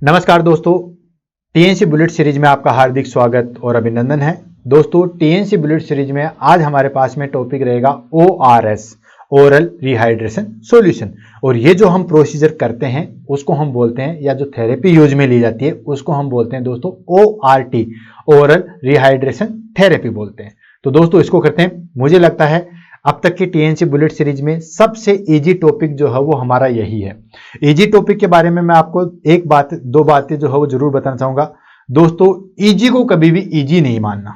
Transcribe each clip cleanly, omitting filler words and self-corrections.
नमस्कार दोस्तों, TNC bullet series में आपका हार्दिक स्वागत और अभिनंदन है। दोस्तों, टीएनसी बुलेट सीरीज में आज हमारे पास में टॉपिक रहेगा ORS, ओरल रिहाइड्रेशन सॉल्यूशन। और ये जो हम प्रोसीजर करते हैं उसको हम बोलते हैं, या जो थेरेपी यूज में ली जाती है उसको हम बोलते हैं दोस्तों ORT, ओरल रिहाइड्रेशन थेरेपी बोलते हैं। तो दोस्तों इसको करते हैं। मुझे लगता है अब तक की टीएनसी बुलेट सीरीज में सबसे इजी टॉपिक जो है वो हमारा यही है। इजी टॉपिक के बारे में मैं आपको दो बातें जो है वो जरूर बताना चाहूंगा। दोस्तों, इजी को कभी भी इजी नहीं मानना।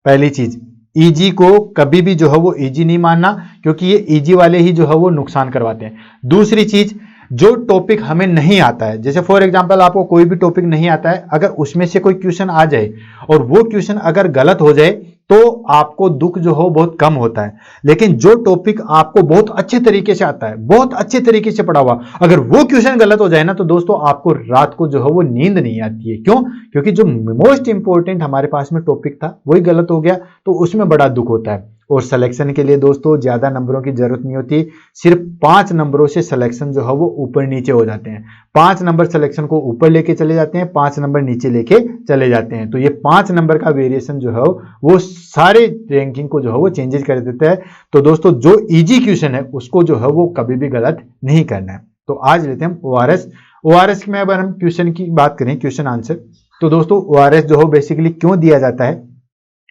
पहली चीज, इजी को कभी भी जो है वो इजी नहीं मानना, क्योंकि ये इजी वाले ही जो है वो नुकसान करवाते हैं। दूसरी चीज, जो टॉपिक हमें नहीं आता है, जैसे फॉर एग्जांपल आपको कोई भी टॉपिक नहीं आता है, अगर उसमें से कोई क्वेश्चन आ जाए और वो क्वेश्चन अगर गलत हो जाए तो आपको दुख जो हो बहुत कम होता है। लेकिन जो टॉपिक आपको बहुत अच्छे तरीके से आता है, बहुत अच्छे तरीके से पढ़ा हुआ, अगर वो क्वेश्चन गलत हो जाए ना, तो दोस्तों आपको रात को जो है वो नींद नहीं आती है। क्यों? क्योंकि जो मोस्ट इंपॉर्टेंट हमारे पास में टॉपिक था वही गलत हो गया, तो उसमें बड़ा दुख होता है। और सिलेक्शन के लिए दोस्तों ज्यादा नंबरों की जरूरत नहीं होती, सिर्फ 5 नंबरों से सिलेक्शन जो है वो ऊपर नीचे हो जाते हैं। 5 नंबर सिलेक्शन को ऊपर लेके चले जाते हैं, 5 नंबर नीचे लेके चले जाते हैं। तो ये 5 नंबर का वेरिएशन जो है वो सारे रैंकिंग को जो है वो चेंजेस कर देता है। तो दोस्तों जो इजी क्वेश्चन है उसको जो है वो कभी भी गलत नहीं करना है। तो आज लेते हैं ORS में। अगर हम क्वेश्चन की बात करें, क्वेश्चन आंसर, तो दोस्तों ORS जो है बेसिकली क्यों दिया जाता है?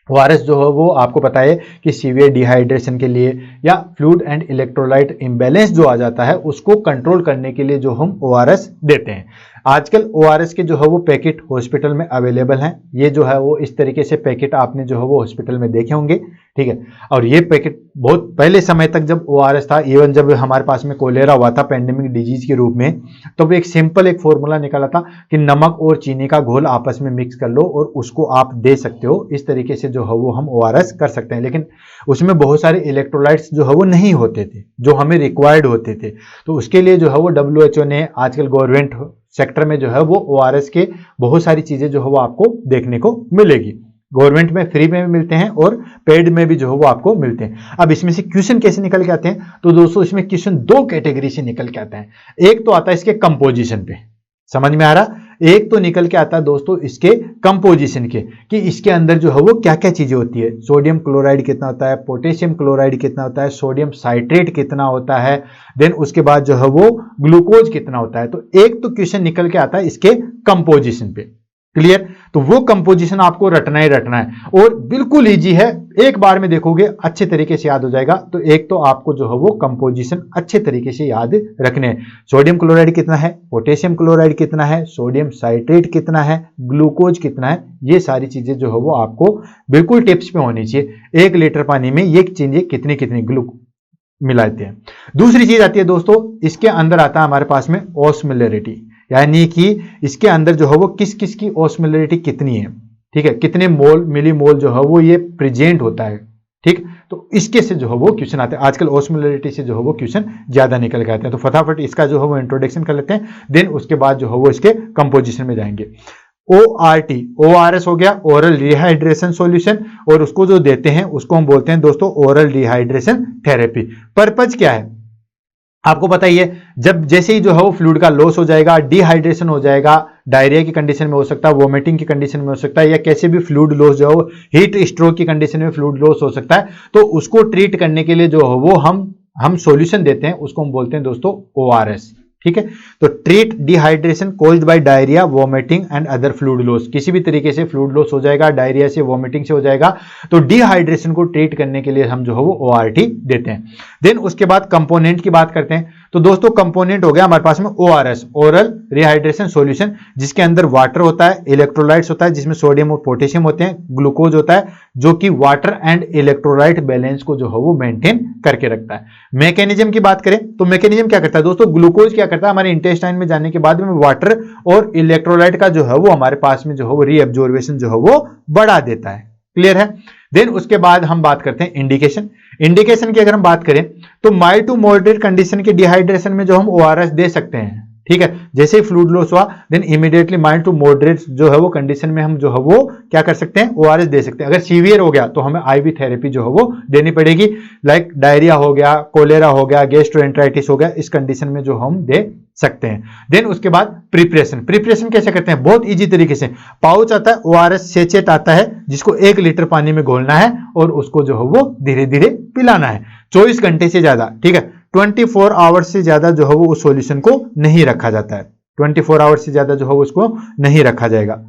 ORS जो है वो आपको पता है कि सीवियर डिहाइड्रेशन के लिए या फ्लूइड एंड इलेक्ट्रोलाइट इम्बैलेंस जो आ जाता है उसको कंट्रोल करने के लिए जो हम ORS देते हैं। आजकल ORS के जो है वो पैकेट हॉस्पिटल में अवेलेबल हैं। ये जो है वो इस तरीके से पैकेट आपने जो है वो हॉस्पिटल में देखे होंगे, ठीक है। और ये पैकेट बहुत पहले समय तक जब ORS था, इवन जब हमारे पास में कोलेरा हुआ था पेंडेमिक डिजीज के रूप में, तो एक सिंपल एक फॉर्मूला निकाला था कि नमक और चीनी का घोल आपस में मिक्स कर लो और उसको आप दे सकते हो। इस तरीके से जो है वो हम ORS कर सकते हैं। लेकिन उसमें बहुत सारे इलेक्ट्रोलाइट्स जो है वो नहीं होते थे जो हमें रिक्वायर्ड होते थे। तो उसके लिए जो है वो WHO ने आजकल गवर्नमेंट सेक्टर में जो है वो ORS के बहुत सारी चीजें जो है वो आपको देखने को मिलेगी। गवर्नमेंट में फ्री में भी मिलते हैं और पेड में भी जो है वो आपको मिलते हैं। अब इसमें से क्वेश्चन कैसे निकल के आते हैं? तो दोस्तों इसमें क्वेश्चन 2 कैटेगरी से निकल के आता है। एक तो आता है इसके कंपोजिशन पे, समझ में आ रहा? एक तो निकल के आता है दोस्तों इसके कंपोजिशन के, कि इसके अंदर जो है वो क्या क्या चीजें होती है। सोडियम क्लोराइड कितना होता है, पोटेशियम क्लोराइड कितना होता है, सोडियम साइट्रेट कितना होता है, देन उसके बाद जो है वो ग्लूकोज कितना होता है। तो एक तो क्वेश्चन निकल के आता है इसके कंपोजिशन पे। क्लियर? तो वो कंपोजिशन आपको रटना ही रटना है और बिल्कुल इजी है, एक बार में देखोगे अच्छे तरीके से याद हो जाएगा। तो एक तो आपको जो है वो कंपोजिशन अच्छे तरीके से याद रखने हैं। सोडियम क्लोराइड कितना है, पोटेशियम क्लोराइड कितना है, सोडियम साइट्रेट कितना है, ग्लूकोज कितना है, ये सारी चीजें जो है वो आपको बिल्कुल टिप्स पे होनी चाहिए। 1 लीटर पानी में ये चीजें कितनी कितनी मिलाते हैं। दूसरी चीज आती है दोस्तों, इसके अंदर आता है हमारे पास में ऑस्मोलैरिटी, यानी कि इसके अंदर जो है वो किस किस की ऑस्मोलैरिटी कितनी है, ठीक है, कितने मोल मिली मोल जो है वो ये प्रेजेंट होता है, ठीक। तो इसके से जो है वो क्वेश्चन आते हैं। आजकल ऑस्मोलैरिटी से जो है वो क्वेश्चन ज्यादा निकल के आते हैं। तो फटाफट इसका जो है वो इंट्रोडक्शन कर लेते हैं, देन उसके बाद जो है वो इसके कंपोजिशन में जाएंगे। ORS हो गया, ओरल रिहाइड्रेशन सॉल्यूशन, और उसको जो देते हैं उसको हम बोलते हैं दोस्तों ओरल रिहाइड्रेशन थेरेपी। पर्पज क्या है आपको पता ही है, जब जैसे ही जो है वो फ्लूइड का लॉस हो जाएगा, डिहाइड्रेशन हो जाएगा, डायरिया की कंडीशन में हो सकता है, वोमिटिंग की कंडीशन में हो सकता है, या कैसे भी फ्लूइड लॉस जो है हीट स्ट्रोक की कंडीशन में फ्लूइड लॉस हो सकता है। तो उसको ट्रीट करने के लिए जो है वो हम सॉल्यूशन देते हैं, उसको हम बोलते हैं दोस्तों ORS, ठीक है। तो treat dehydration caused by diarrhoea, vomiting and other fluid loss. किसी भी तरीके से फ्लूइड लॉस हो जाएगा, डायरिया से, वोमिटिंग से हो जाएगा, तो डिहाइड्रेशन को ट्रीट करने के लिए हम जो है वो ORT देते हैं। देन उसके बाद कंपोनेंट की बात करते हैं। तो दोस्तों कंपोनेंट हो गया हमारे पास में ORS, ओरल रिहाइड्रेशन सॉल्यूशन, जिसके अंदर वाटर होता है, इलेक्ट्रोलाइट्स होता है जिसमें सोडियम और पोटेशियम होते हैं, ग्लूकोज होता है जो कि वाटर एंड इलेक्ट्रोलाइट बैलेंस को जो है वो मेंटेन करके रखता है। मैकेनिज्म की बात करें तो मैकेनिज्म क्या करता है दोस्तों, ग्लूकोज क्या करता है, हमारे इंटेस्टाइन में जाने के बाद में वाटर और इलेक्ट्रोलाइट का जो है वो हमारे पास में जो है वो रीअब्जॉर्वेशन जो है वो बढ़ा देता है। क्लियर है? देन उसके बाद हम बात करते हैं इंडिकेशन की। अगर हम बात करें तो माइल्ड टू मॉडरेट कंडीशन के डिहाइड्रेशन में जो हम ORS दे सकते हैं, ठीक है। जैसे ही फ्लूइड लॉस हुआ, then immediately mild to moderate जो है वो कंडीशन में हम जो है वो क्या कर सकते हैं, ORS दे सकते हैं। अगर सीवियर हो गया तो हमें IV थेरेपी जो है वो देनी पड़ेगी, लाइक डायरिया हो गया, कोलेरा हो गया, गैस्ट्रोएंटेराइटिस हो गया, इस कंडीशन में जो हम दे सकते हैं। देन उसके बाद प्रिपरेशन कैसे करते हैं, बहुत इजी तरीके से। पाउच आता है, ORS सेचेट आता है, जिसको 1 लीटर पानी में घोलना है और उसको जो है वो धीरे धीरे पिलाना है। 24 घंटे से ज्यादा, ठीक है, 24 आवर्स से ज्यादा जो है वो उस सॉल्यूशन को नहीं रखा जाता है। 24 आवर्स से ज्यादा जो है उसको नहीं रखा जाएगा।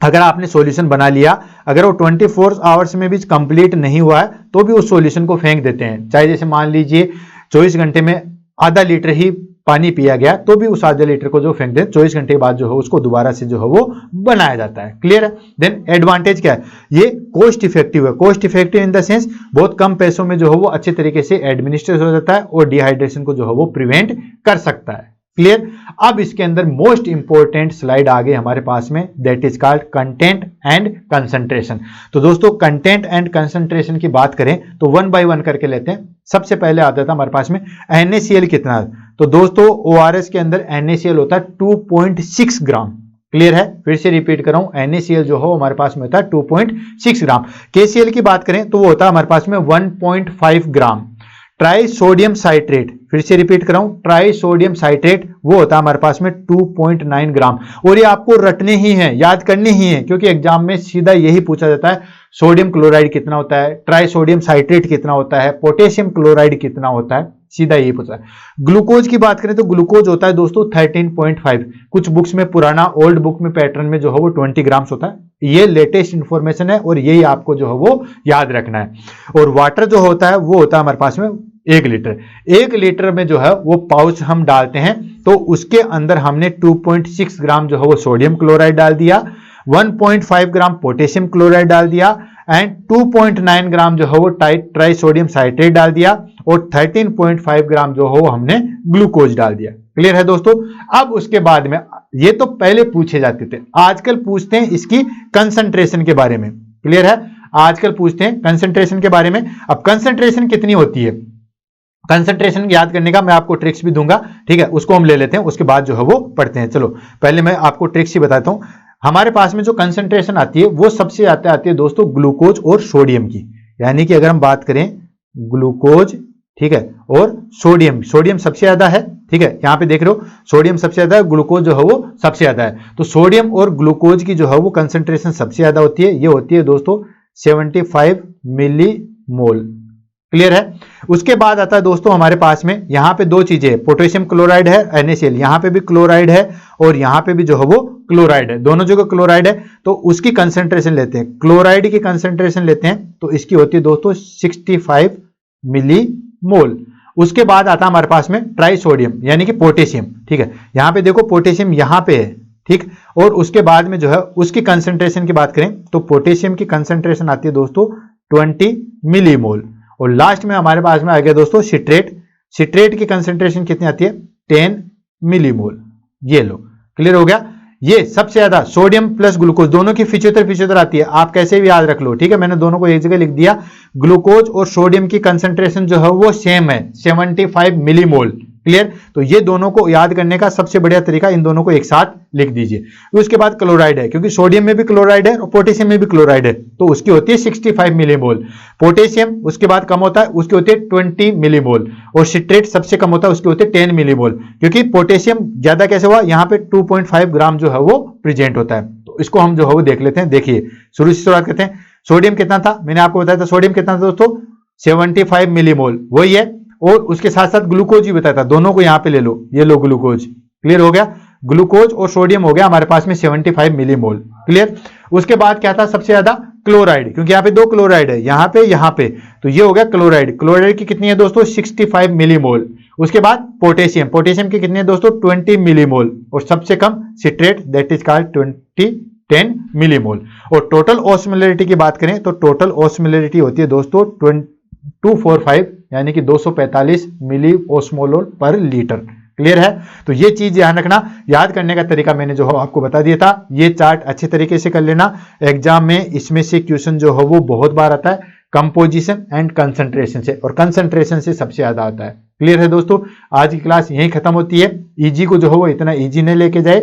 अगर आपने सॉल्यूशन बना लिया, अगर वो 24 आवर्स में भी कंप्लीट नहीं हुआ है तो भी उस सॉल्यूशन को फेंक देते हैं। चाहे जैसे मान लीजिए 24 घंटे में आधा लीटर ही पानी पिया गया तो भी उस आधे लीटर को जो फेंक दे, 24 घंटे के बाद जो है उसको दोबारा से जो है वो बनाया जाता है। क्लियर है। देन एडवांटेज क्या है, ये कॉस्ट इफेक्टिव है। Cost effective in the sense बहुत कम पैसों में जो है वो अच्छे तरीके से एडमिनिस्ट्रेट हो जाता है और डिहाइड्रेशन को जो है वो प्रिवेंट कर सकता है। क्लियर। अब इसके अंदर मोस्ट इंपॉर्टेंट स्लाइड आ गई हमारे पास में, that is called content and concentration. तो दोस्तों कंटेंट एंड कंसंट्रेशन की बात करें तो 1 बाय 1 करके लेते हैं। सबसे पहले आता था हमारे पास में NaCl कितना है, तो दोस्तों ORS के अंदर NaCl होता है 2.6 ग्राम। क्लियर है, फिर से रिपीट कर रहा हूं, NaCl जो हो हमारे पास में होता है 2.6 ग्राम। KCl की बात करें तो वो होता है हमारे पास में 1.5 ग्राम। ट्राई सोडियम साइट्रेट, फिर से रिपीट कर रहा हूं, ट्राई सोडियम साइट्रेट वो होता है हमारे पास में 2.9 ग्राम। और ये आपको रटने ही है, याद करने ही है, क्योंकि एग्जाम में सीधा यही पूछा जाता है, सोडियम क्लोराइड कितना होता है, ट्राई सोडियम साइट्रेट कितना होता है, पोटेशियम क्लोराइड कितना होता है, सीधा यही पूछा है। ग्लूकोज की बात करें तो ग्लूकोज होता है दोस्तों 13.5। कुछ बुक्स में, पुराना ओल्ड बुक में पैटर्न में जो है वो 20 ग्राम्स होता है। ये लेटेस्ट इंफॉर्मेशन है और यही आपको जो है वो याद रखना है। और वाटर जो होता है वो होता है हमारे पास में 1 लीटर। 1 लीटर में जो है वो पाउच हम डालते हैं तो उसके अंदर हमने 2.6 ग्राम जो है वो सोडियम क्लोराइड डाल दिया, 1.5 ग्राम पोटेशियम क्लोराइड डाल दिया एंड 2.9 ग्राम जो है वो ट्राई सोडियम साइट्रेट डाल दिया और 13.5 ग्राम जो हो हमने ग्लूकोज डाल दिया। क्लियर है दोस्तों। अब उसके बाद में, ये तो पहले पूछे जाते थे, आजकल पूछते हैं इसकी कंसंट्रेशन के बारे में। क्लियर है, आजकल पूछते हैं कंसंट्रेशन के बारे में। अब कंसंट्रेशन कितनी होती है, कंसंट्रेशन याद करने का मैं आपको ट्रिक्स भी दूंगा, ठीक है, उसको हम ले लेते हैं, उसके बाद जो है वो पढ़ते हैं। चलो पहले मैं आपको ट्रिक्स ही बताता हूं। हमारे पास में जो कंसंट्रेशन आती है वो सबसे आती है दोस्तों ग्लूकोज और सोडियम की। यानी कि अगर हम बात करें ग्लूकोज, ठीक है, और सोडियम, सोडियम सबसे ज्यादा है, ठीक है, यहां पे देख रहे हो सोडियम सबसे ज्यादा है, ग्लूकोज जो है वो सबसे ज्यादा है। तो सोडियम और ग्लूकोज की जो है वो कंसंट्रेशन सबसे ज्यादा होती है, ये होती है दोस्तों 75 मिलीमोल। क्लियर है। उसके बाद आता है दोस्तों हमारे पास में यहां पे 2 चीजें, पोटेशियम क्लोराइड है, NaCl, यहां पे भी क्लोराइड है और यहां पे भी जो है वो क्लोराइड है, दोनों जगह क्लोराइड है। तो उसकी कंसंट्रेशन लेते हैं, क्लोराइड की कंसंट्रेशन लेते हैं तो इसकी होती है दोस्तों 65 मिलीमोल। उसके बाद आता है हमारे पास में ट्राई सोडियम यानी कि पोटेशियम, ठीक है, यहां पे देखो पोटेशियम यहां पे है, ठीक, और उसके बाद में जो है उसकी कंसंट्रेशन की बात करें तो पोटेशियम की कंसंट्रेशन आती है दोस्तों 20 मिलीमोल। और लास्ट में हमारे पास में आ गया दोस्तों सिट्रेट। सिट्रेट की कंसंट्रेशन कितनी आती है 10 मिलीमोल। ये लो, क्लियर हो गया। ये सबसे ज्यादा सोडियम प्लस ग्लूकोज दोनों की 75 आती है, आप कैसे भी याद रख लो, ठीक है, मैंने दोनों को एक जगह लिख दिया। ग्लूकोज और सोडियम की कंसंट्रेशन जो है वो सेम है, 75 मिलीमोल। क्लियर। तो ये दोनों को याद करने का सबसे बढ़िया तरीका, इन दोनों को एक साथ लिख दीजिए। उसके बाद क्लोराइड है, क्योंकि सोडियम में भी क्लोराइड है और पोटेशियम में भी क्लोराइड है, तो उसकी होती है 65 मिलीमोल। पोटेशियम उसके बाद कम होता है, उसकी होती है 20 मिलीमोल। और सिट्रेट सबसे कम होता है, उसकी होती है 10 मिलीमोल। क्योंकि पोटेशियम ज्यादा कैसे हुआ, यहाँ पे 2.5 ग्राम जो है वो प्रेजेंट होता है। तो इसको हम जो है वो देख लेते हैं। देखिए शुरू से शुरुआत करते हैं। सोडियम कितना था, मैंने आपको बताया था सोडियम कितना था दोस्तों 75 मिलीमोल, वही है। और उसके साथ साथ ग्लूकोज भी बताया था, दोनों को यहां पे ले लो, ये लो ग्लूकोज। क्लियर हो गया। ग्लूकोज और सोडियम हो गया हमारे पास में 75 मिलीमोल। क्लियर। उसके बाद क्या था सबसे ज्यादा क्लोराइड, क्योंकि यहाँ पे 2 क्लोराइड है, यहाँ पे, तो ये हो गया क्लोराइड। क्लोराइड की कितनी है दोस्तों 65 मिलीमोल। उसके बाद पोटेशियम, पोटेशियम की कितनी है दोस्तों 20 मिलीमोल। और सबसे कम citrate, that is called 10 millimole. और टोटल ऑस्मोलैरिटी की बात करें तो टोटल ऑस्मोलैरिटी होती है दोस्तों 245 यानी कि 245 मिली ओस्मोल पर लीटर। क्लियर है। तो ये चीज ध्यान रखना। याद करने का तरीका मैंने जो है आपको बता दिया था, ये चार्ट अच्छे तरीके से कर लेना। एग्जाम में इसमें से क्वेश्चन जो है वो बहुत बार आता है कंपोजिशन एंड कंसंट्रेशन से, और कंसंट्रेशन से सबसे ज्यादा आता है। क्लियर है दोस्तों। आज की क्लास यहीं खत्म होती है। ईजी को जो है वो इतना ईजी नहीं लेके जाए,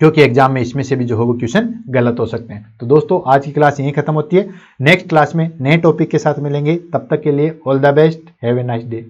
क्योंकि एग्जाम में इसमें से भी जो है वो क्वेश्चन गलत हो सकते हैं। तो दोस्तों आज की क्लास यहीं खत्म होती है। नेक्स्ट क्लास में नए टॉपिक के साथ मिलेंगे, तब तक के लिए all the best, have a nice day.